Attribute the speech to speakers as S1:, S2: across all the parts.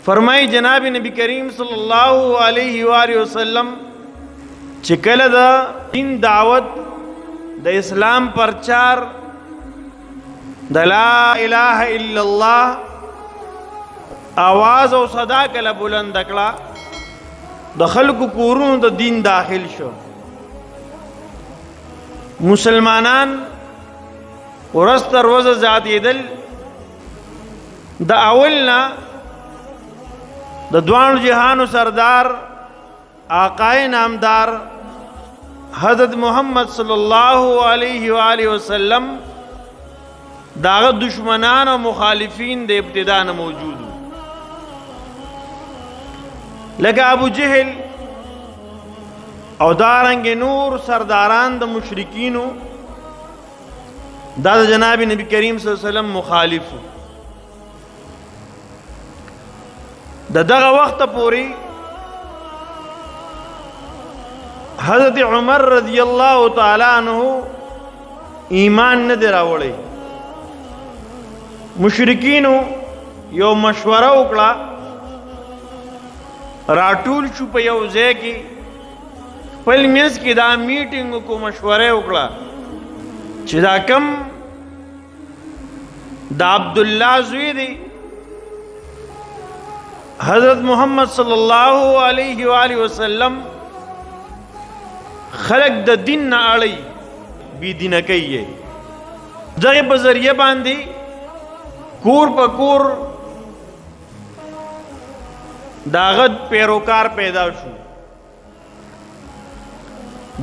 S1: فرمای جناب نبی کریم صلی الله علیه و آله وسلم چې کله د دین دعوت د اسلام پرچار د لا اله الا الله आवाज او صدا کله بلند کړه د خلکو کورونو د دین داخل شو. مسلمانان ورځ تر ورځې زیاتېدل. د اولنا د دوانو جهانو سردار آقای نامدار حضرت محمد صلی الله علیه و آله وسلم داغه دشمنان او مخالفین د ابتدا نه موجود لکه ابو جهل او دارنګ نور سرداران د مشرکینو دا جناب نبی کریم صلی الله علیه وسلم مخالف دغه وخت پوری حضرت عمر رضی الله تعالی عنہ ایمان نه دراوړي. مشرکینو یو مشوره وکړه، راټول شو په یو ځای کې، خپل میز کې دا میټینګ کو مشوره وکړه چې دا کم د عبد الله زوی دی حضرت محمد صلی الله علیه و آله وسلم خلق د دین نه اړي بی دینه کوي. دغه په ذریعہ باندې کور په کور داغه پیروکار پیدا شو،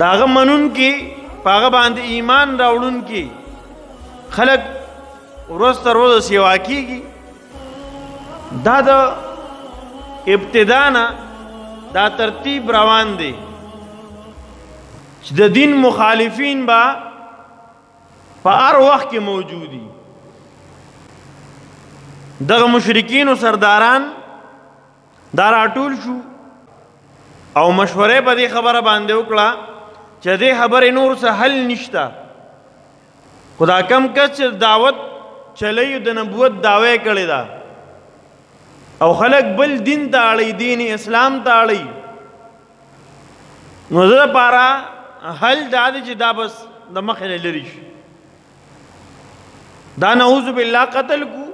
S1: داغه منون کې پاغه باندې ایمان راوړون کې خلق ورځ تر ورځې سیوا کیږي. دا د ابتدانا دا ترتیب روان دی چې د دین مخالفین با په هر وخت کې موجودي. دغه مشرکین او سرداران دا راټول شو او مشوره په دې خبره باندې وکړه چې دې خبرې نور څه حل نشته. خدا کم کچ دعوت چلی د نبوت دعوی کړی دا او خلق بل دین ته اړي، دین اسلام ته اړي. نو زه لپاره حل دا دی چې دا بس د مخې نه لرې شي. دا نعوذ بالله قتل کو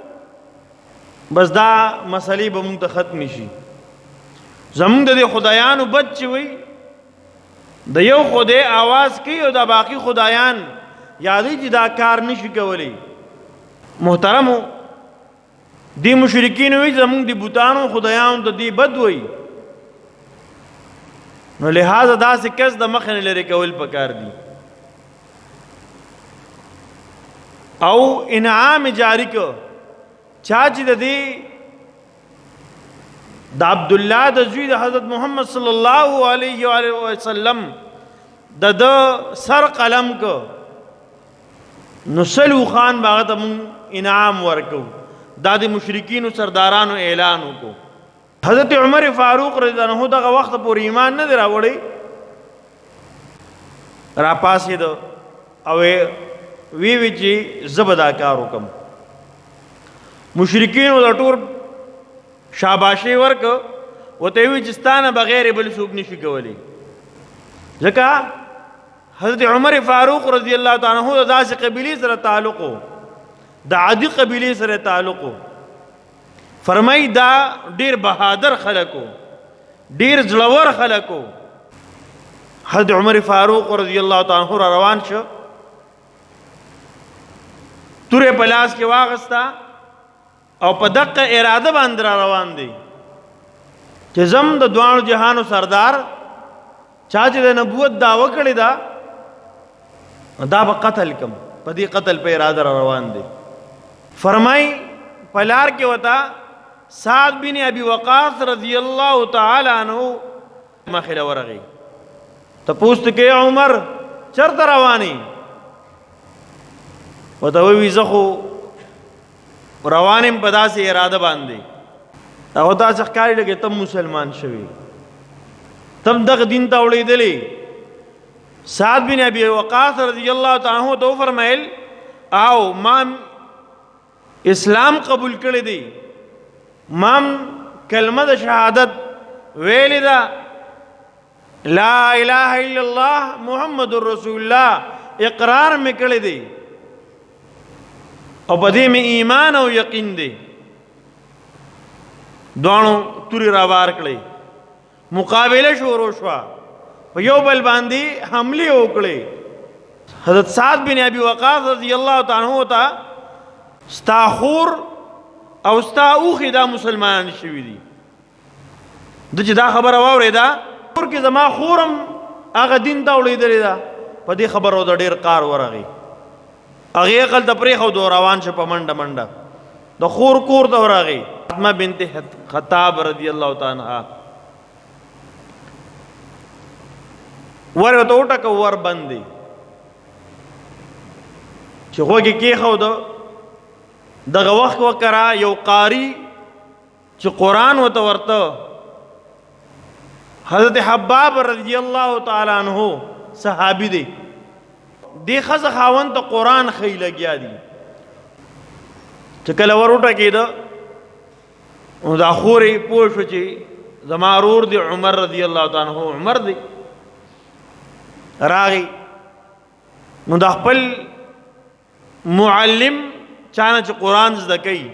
S1: بس دا مسلې به مونږ ته ختم شي. زمونږ د دې خدایانو بد چې وي د یو خدای آواز کوي او د باقي خدایان یادوي چې دا کار نشي کولی. محترمو دی مشرکین وی زمونږ دی بوتانو خدایانو د دې بد وي، نو لہذا داسې کس د مخ نه لرې کول پکار دي او انعام جاری کو. چا چې د دې د عبد الله د زوی د حضرت محمد صلی الله علیه و آله وسلم د سر قلم کو نو سلو خان باغ ته انعام ورکو. دا د مشرکینو سردارانو اعلان وکړو. حضرت عمر فاروق رضی الله عنه دغه وخت پورې ایمان نه راوړی، را پاسېد او وی چې زبدا کار وکم. مشرکینو د ټول شاباشي ورک وته وی چې ستانه بغیر بل څوک نشي کولی. ځکه حضرت عمر فاروق رضی الله تعالی عنہ د داسې قبیلې سره تعلق و، د عادی قبیلې سره تعلق و. فرمای دا ډیر بهادر خلکو، ډیر زړور خلکو. حضرت عمر فاروق رضی الله تعالی عنہ روان شو، تورې په لاس کې واغستا او په دقه اراده باندې روان دی چې زم د دوانو جهانو سردار چا چې د نبوت دعوه کړې ده دا به قتل کم. په دې قتل په اراده روان دی. فرمای پلار کې وتا سعد بن ابي وقاص رضی الله تعالی عنہ مخله ورغی ته پوښت کې عمر چرته رواني وته وی زخو روانم په داسې اراده باندې او دا ځکاري لګي تم مسلمان شوی، تم دغه دین ته وړېدلې. سعد بن ابي وقاص رضی الله تعالی عنہ تو فرمایل او ما اسلام قبول کړی دی، مام کلمه د شهادت ویلی ده، لا اله الا الله محمد رسول الله اقرار مې کړی دی او په دې مې ایمان او یقین دی. دواړو تورې راوار کړې، مقابله شروع شوه، په یو بل باندې حملې وکړې. حضرت سعد بن ابي وقاص رضی الله تعالی عنہ ته ستا خور او ستا اوښې دا مسلمانان شوي دي. د چې دا خبره واورېده کور کې زما خورم هغه دین ته وړېدلې ده، په دې خبرو د ډېر قار ورغی. هغې عقل ته پرېښودو روان شه په منډه منډه د خور کور ته ورغی. فاطمه بنت خطاب رضی الله تعالی عنها ور ورته وټکه ور بند دی چې غوږ یې کېښود. دغه وخت وکره یو قاري چې قرآن ورته ورته حضرت حباب رضی الله تعالی عنہ صحابي دی. دې ښځه خاوند ته قرآن ښی لګیا دي چې کله ور وټکېده نو دا خورې پوه شو چې زما ورور دی عمر رضی الله تعالی عنہ عمر دی. راغی نو د خپل معلم چانه چې قرآن زده کوي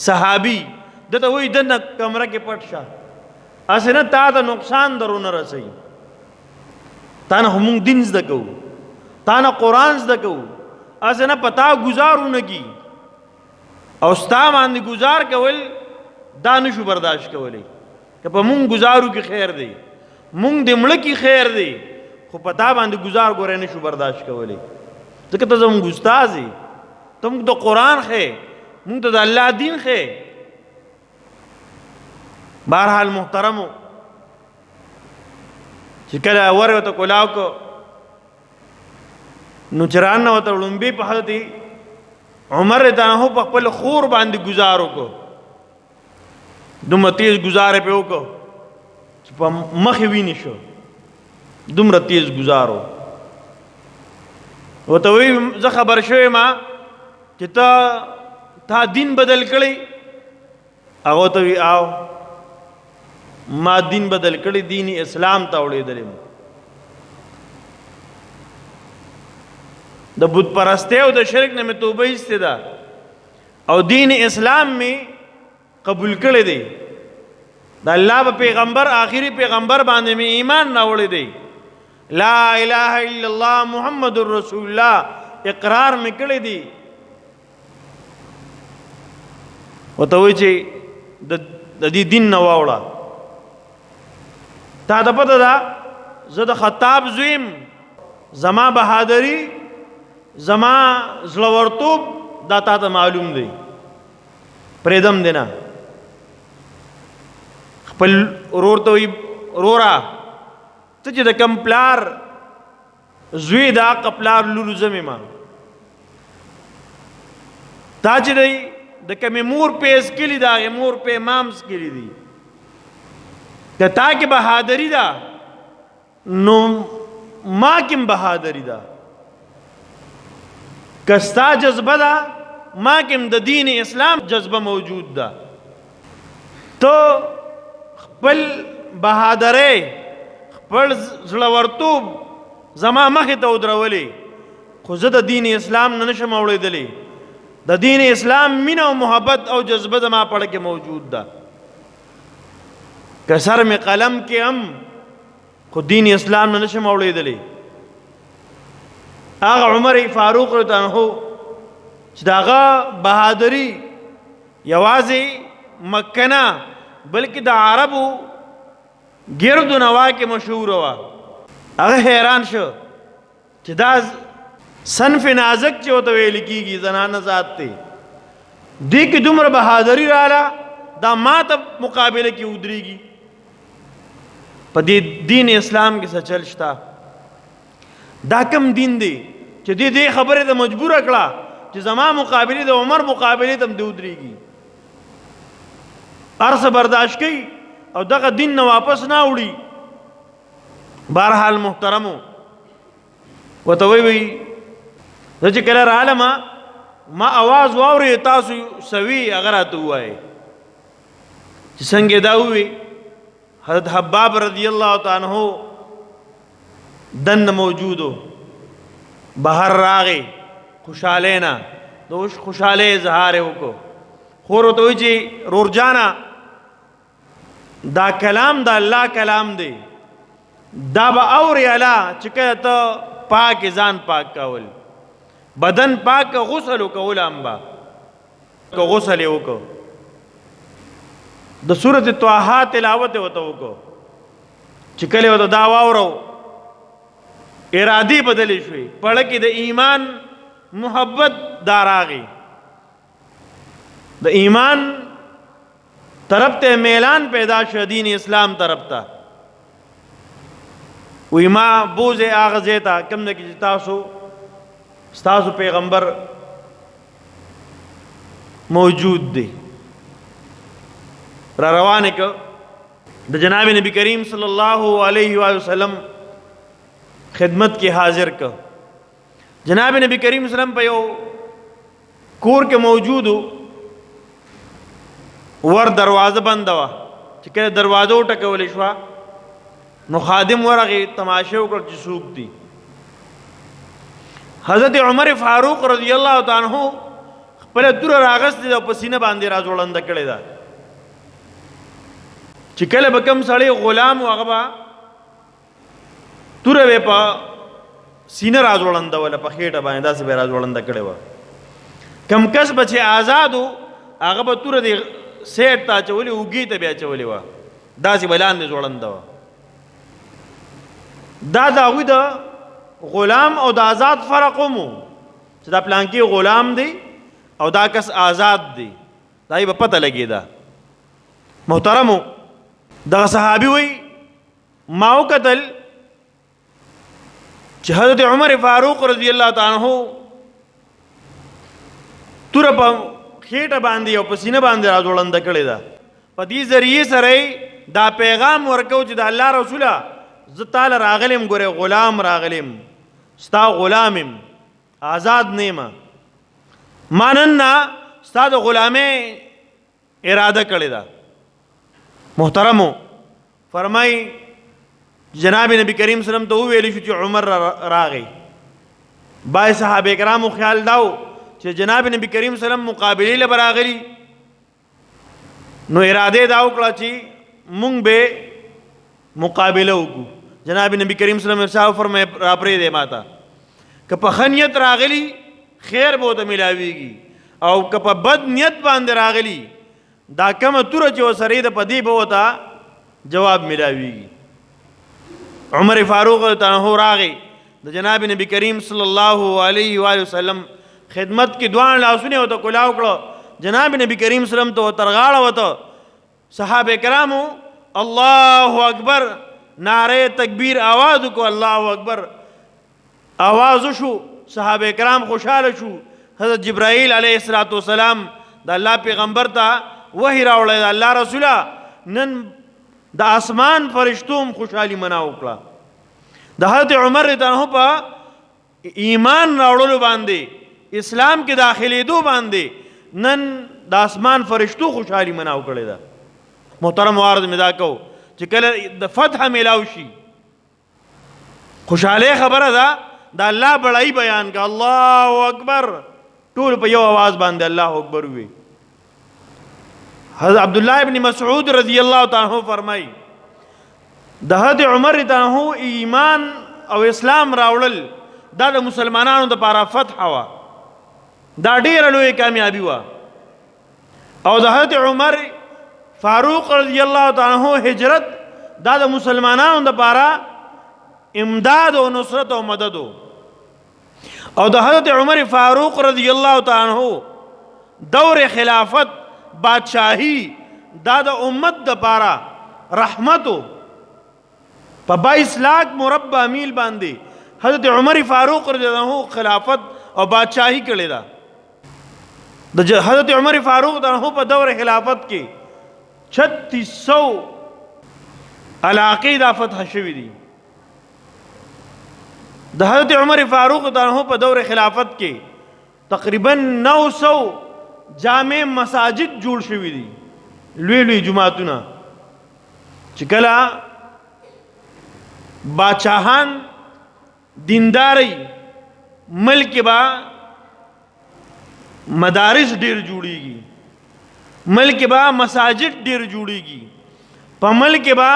S1: صحابي دته وایي دنه کمره کې پټ شه، هسې نه تا ته نقصان درونه رسوي، تا نه خو مونږ دین زده کوو، تا نه قرآن زده کوو، هسې نه په تا ګزارونه کی او ستا باندې ګزار کول دا نشو برداشت کولی. که په مونږ ګزارو کې خیر دی، مونږ د مړه کې خیر دی، خو په تا باندې ګزار ګوره نشو برداشت کولی. ځکه ته زموږ استاد یې، ته موږ ته قرآن ښې، موږ ته د الله دین ښې. بهرحال محترمو چې کله ور ورته کولاو کو نو چې راننوته ړومبې په حضرت عمر رضی الله عنه په خپل خور باندې ګزار وکړو. دومره تیز ګزار یې پې وکړو چې په مخ یې وینې شو، دومره تیز ګزار و. ورته وایي زه خبر شوی ما چې تا دین بدل کړی. هغه ورته وایي آو ما دین بدل کړی، دین اسلام ته وړېدلی م. د بت پرستۍ او د شرک نه مې توبه ایستې ده او دین اسلام مې قبول کړی دی. د الله په پیغمبر آخري پیغمبر باندې مې ایمان راوړی دی. لا اله الا الله محمد رسول الله اقرار مې کړی دی. ورته وایي چې د دې دین نه واوړه. تا ته پته ده زه د خطاب زویم، زما بهادري زما زړورتوب دا تا ته معلوم دی، پرېږدم دی نه. خپل ورور ته وایي وروره ته چې د کم پلار زوی د حقه پلار لور زه مې ما تا چې دی د کمې مور پیس کلي د هغې مور پې مامس کلي دي. که تا کې بهادري ده نو ما کې هم بهادري ده، که ستا جذبه ده ما کې هم د دین اسلام جذبه موجود ده. ته خپل بهادرۍ خپل زړورتوب زما مخې ته ودرولې، خو زه د دین اسلام نه نشم اورېدلی. د دین اسلام مینه او محبت او جذبه زما پړه کې موجود ده. که سر مې قلم کې هم خو دین اسلام نه نشم اورېدلی. هغه عمر فاروق رضی الله عنه چې د هغه بهادري یوازې مکه نه بلکې د عربو ګردو نوا کې مشهوره وه. هغه حیران شو چې دا صنف نازک چې ورته ویل کېږي زنانه ذات دی، دې کې دومره بهادري راله، دا ما ته مقابله کې ودرېږي. په دې دین اسلام کې څه چل شته؟ دا کم دین دی چې دې خبرې ته مجبوره کړه چې زما مقابلې د عمر مقابلې ته هم دې ودرېږي. هر څه برداشت کوي او دغه دین نه واپس نه وړي. بهرحال محترمو ورته وایي زه چې کله رالم ما اواز واورې تاسو سوي هغه راته ووایئ چې څنګه دا وی حضرت حباب رضی الله تعالی عنہ دن موجودو بهر راغی خوشاله نه دوش خوشاله اظهار وکړو خور ته وی چې رورجانا دا کلام دا الله کلام دی دا به اوري الا چې کله ته پاک ځان پاک کول بدن پاک غسل وکول امبا کو غسل وکړو د سورۃ طه تلاوت وته وکړو چې کله وته دا واورو ارادي بدلی شوي پړه کې د ایمان محبت داراغي د ایمان طرف ته میلان پیدا شو دین اسلام طرف ته وی ما بوزه اغه تا کم نه کی تاسو پیغمبر موجود دی را روانه ک د جناب نبی کریم صلی الله علیه و وسلم خدمت کی حاضر ک جناب نبی کریم صلی الله علیه وسلم په یو کور کې موجود ور دروازه بند وا چې کله دروازه ټکولې شو نو خادم ورغه تماشه وکړ چې سوق دي حضرت عمر فاروق رضی الله تعالی عنہ خپل تور راغست د پسینه باندې راځوړند کړي دا چې کله به کم سړی غلام وغبا تور وې په سینه راځوړند ولا په خېټه باندې داسې به راځوړند کړي و کم کس بچي آزادو هغه به تور دی سیټ تا چولې وګي ته بیا چولې و داسې بلان دې جوړند و دا داوی دا غلام او د آزاد فرق مو چې دا پلان کې غلام دی او دا کس آزاد دی دای په پته لګی دا محترمو دا صحابي وای ماو قتل چې حضرت عمر فاروق رضی الله تعالی عنہ تور په خېټه باندې او پسینه باندې راځوړند کړي دا په دې ذریعے سره دا پیغام ورکو چې د الله رسوله ز تعالی راغلم ګوره غلام راغلم ستا غلامم آزاد نیمه ماننا ستا د غلامه اراده کړی دا محترمو فرمای جناب نبی کریم صلی الله علیه وسلم ته ویل شو چې عمر راغی بای صحابه کرامو خیال داو چې جناب نبی کریم صلی الله علیه وسلم مقابله لبراغلی نو اراده دا وکړه چې مونږ به مقابله وکړو جناب نبی کریم صلی الله علیه وسلم فرمای را پرې دې ماتا که په خنیت راغلی خیر به ته ملاویږي او که په بد نیت باندې راغلی دا کومه تور چې وسره د پدی به وتا جواب ملاویږي عمر فاروق ته راغی د جناب نبی کریم صلی الله علیه و آله وسلم خدمت کې دوان لاسونه وته کلاو کړه جناب نبی کریم صلی الله علیه وسلم ته ترغاړه وته صحابه کرامو الله اکبر نعره تکبیر आवाज کو الله اکبر आवाज شو صحابه کرام خوشاله شو حضرت جبرائیل علیه السلام د الله پیغمبر ته وحی راوړل د الله رسوله نن د اسمان فرشتوم خوشحالي منا وکړه د حضرت عمر رضی الله عنه په ایمان راوړلو باندې اسلام کې داخلي دو باندې نن د اسمان فرشتو خوشحالي منا وکړه دا محترم وارد مدا کو چې کله د فتح ملاو شي خوشاله خبره ده د الله بڑای بیان کا الله اکبر ټول په یو आवाज باندې الله اکبر وی حضرت عبد الله ابن مسعود رضی الله تعالی عنہ فرمای د حضرت عمر رضی الله عنه ایمان او اسلام راوړل دا د مسلمانانو د لپاره فتح وا دا ډیره لوی کامیابی وا او د حضرت عمر فاروق رضی الله تعالی عنہ هجرت دا د مسلمانانو د لپاره امداد او نصرت او مدد او د حضرت عمر فاروق رضی الله تعالی عنہ دور خلافت بادشاہی دا د امت د لپاره رحمت په 22 لاکھ مربع میل باندې حضرت عمر فاروق رضی الله عنہ خلافت او بادشاہی کړی دا د حضرت عمر فاروق رضی الله عنہ په دور خلافت کې 3600 علاقې دا فتح شوی دي د حضرت عمر فاروق رضی الله عنہ په دور خلافت کې تقریبا 900 جامع مساجد جوړ شوی دي لوی لوی جماعتونه چې کله باچاهان دینداري ملک با مدارس ډیر جوړیږي، ملک با مساجد ډیر جوړیږي، په ملک با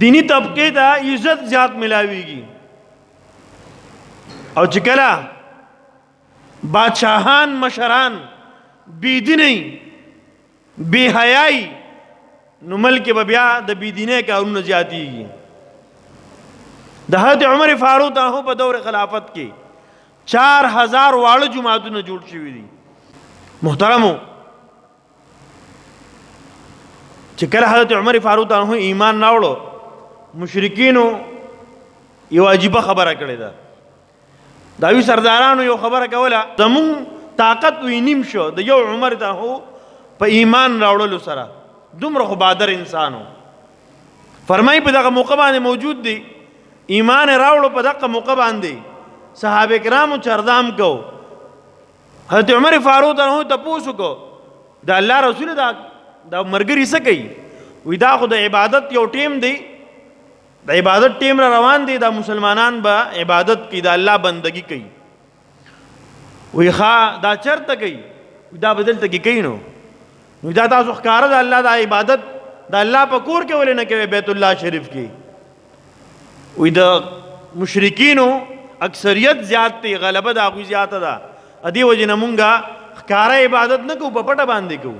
S1: دینی طبقه ته عزت زیات ملاویږي. او چې کله بادشاہان مشران بيدیني بے حیاي نو ملک به بیا د بيدینه کارونه زیاتیږي. د حضرت عمر فاروق ته په دور خلافت کې 4000 واړه جماعتونه جوړ شوي دي. محترمو چې کله حضرت عمر فاروق ته ایمان راوړو مشرکینو یو عجیبه خبره کړې ده. داوی سردارانو یو خبره کوله زمون طاقت وی نیم شو د یو عمر ته په ایمان راوړلو سره، دومره خو بادر انسانو. فرمای په دغه موقع باندې موجود دی ایمان راوړو په دغه موقع باندې صحابه کرامو چردام کو. حضرت عمر فاروق ته تاسو کو دا الله رسول دا مرګري څه کوي؟ وی دا خو د عبادت یو ټیم دی، د عبادت ټیم را روان دي، دا مسلمانان به عبادت کوي، د الله بندگی کوي. وی ښا دا چرته کوي؟ دا بدلته کې کوي. نو دا تاسو ښکاره د الله د عبادت د الله په کور کې ولې نه کوي بیت الله شریف کې؟ وی د مشرکینو اکثریت زیات دی، غلبه د هغوی زیاته ده، ادي وجې نه مونږه ښکاره عبادت نه کوو، په پټه باندې کوو.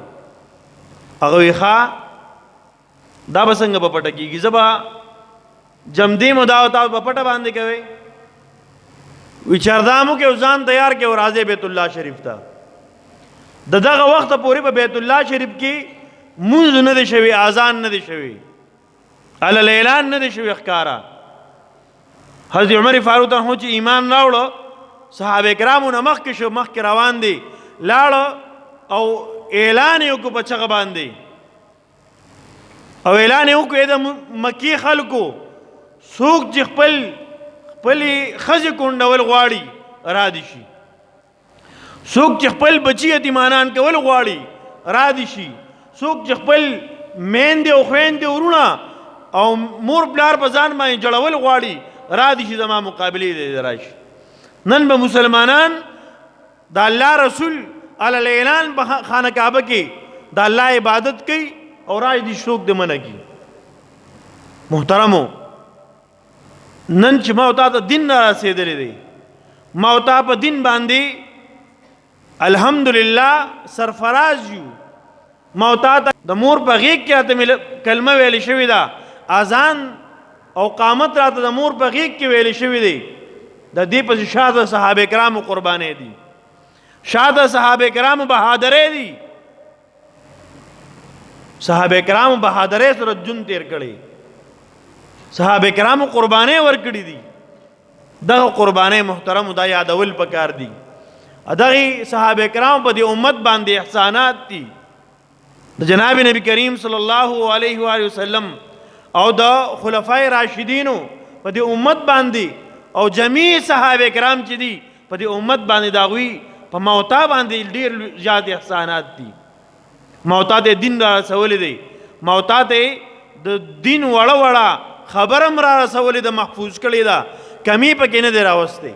S1: هغه وی ښا دا به څنګه په پټه کېږي؟ زه به جمدی مدا وتا په پټه باندې کوي. وی چردامو کې ځان تیار کې او راځي بیت الله شریف ته. دغه وخت پورې په بیت الله شریف کې مونږ نه دي شوی، اذان نه دي شوی، علل اعلان نه دي شوی ښکارا. حضرت عمر فاروق ته چې ایمان راوړو صحابه کرامو نه مخکې شو، مخکې روان دي، لاړو او اعلان یې وکړو په چغه باندې، او اعلان یې وکړو د مکی خلکو څوک چې خپلې ښځې کونډول غواړي را دي شي، څوک چې خپل بچي یتیمانان کول غواړي را دي شي، څوک چې خپل میندې او خویندې ورونه او مور پلار په ځان باندې جوړول غواړي را دي شي، زما مقابلې دې راشي. نن به مسلمانان د الله رسول علی اعلان په خانه کعبه کې د الله عبادت کوي او راج دي څوک دې منع کوي. محترمو نن چې ما او تا ته دین را رسېدلی دی، ما او تا په دین باندې الحمدلله سرفراز یو، ما او تا ته د مور په غېږ کې راته کلمه ویلې شوې ده، اذان او قامت راته د مور په غېږ کې ویلې شوې دی. د دې پسې شاته صحابه کرامو قربانې دي، شاته صحابه کرامو بهادرې دي، صحابه کرامو بهادرې سره جون تیر کړي، صحابه کرامو قربانې ورکړي دي. دغه قربانې محترم دا یادول پکار دي. دغه صحابه کرام په دې امت باندې احسانات دي. د جناب نبی کریم صلی الله علیه و آله وسلم او د خلفای راشدینو په دې امت باندې او جميع صحابه کرام چې دي په دې امت باندې داوی په موتا باندې ډیر زیات احسانات دي. موتا ته دین را رسول دي، موتا ته د دین وړه وړه خبرم را رسول د محفوظ کړي دا کمی پکې نه دی راوسته.